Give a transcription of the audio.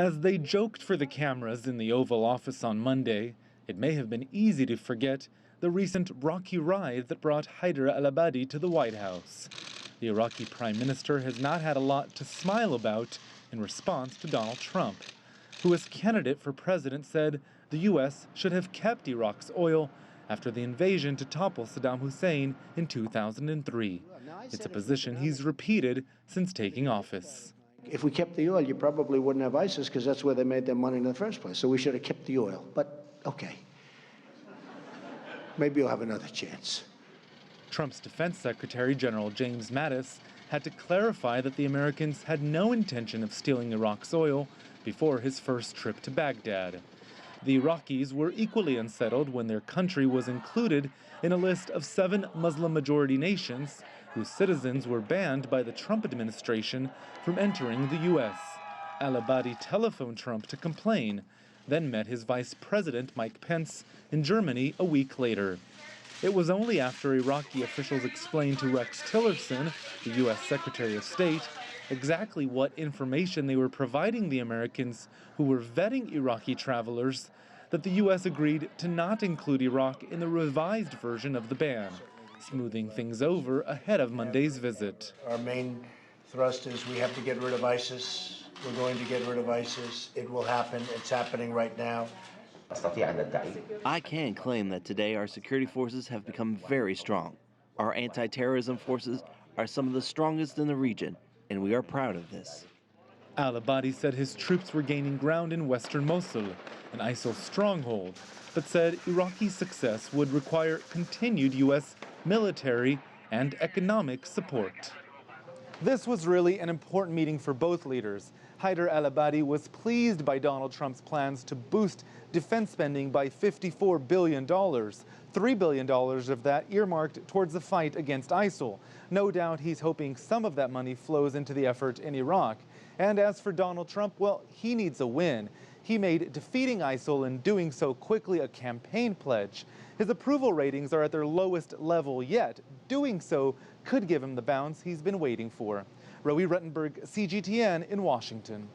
As they joked for the cameras in the Oval Office on Monday, it may have been easy to forget the recent rocky ride that brought Haider Al-Abadi to the White House. The Iraqi Prime Minister has not had a lot to smile about in response to Donald Trump, who as candidate for president said the U.S. should have kept Iraq's oil after the invasion to topple Saddam Hussein in 2003. It's a position he's repeated since taking office. If we kept the oil, you probably wouldn't have ISIS because that's where they made their money in the first place. So we should have kept the oil. But, okay. Maybe you'll have another chance. Trump's Defense Secretary General James Mattis had to clarify that the Americans had no intention of stealing Iraq's oil before his first trip to Baghdad. The Iraqis were equally unsettled when their country was included in a list of 7 Muslim-majority nations whose citizens were banned by the Trump administration from entering the U.S. Al-Abadi telephoned Trump to complain, then met his vice president Mike Pence in Germany a week later. It was only after Iraqi officials explained to Rex Tillerson, the U.S. Secretary of State, exactly what information they were providing the Americans who were vetting Iraqi travelers that the U.S. agreed to not include Iraq in the revised version of the ban, smoothing things over ahead of Monday's visit. Our main thrust is we have to get rid of ISIS. We're going to get rid of ISIS. It will happen. It's happening right now. I can claim that today our security forces have become very strong. Our anti-terrorism forces are some of the strongest in the region, and we are proud of this. Al-Abadi said his troops were gaining ground in western Mosul, an ISIL stronghold, but said Iraqi success would require continued U.S. military and economic support. This was really an important meeting for both leaders. Haider Al-Abadi was pleased by Donald Trump's plans to boost defense spending by $54 billion, $3 billion of that earmarked towards the fight against ISIL. No doubt he's hoping some of that money flows into the effort in Iraq. And as for Donald Trump, well, he needs a win. He made defeating ISIL and doing so quickly a campaign pledge. His approval ratings are at their lowest level yet. Doing so could give him the bounce he's been waiting for. Roee, Ruttenberg, CGTN in Washington.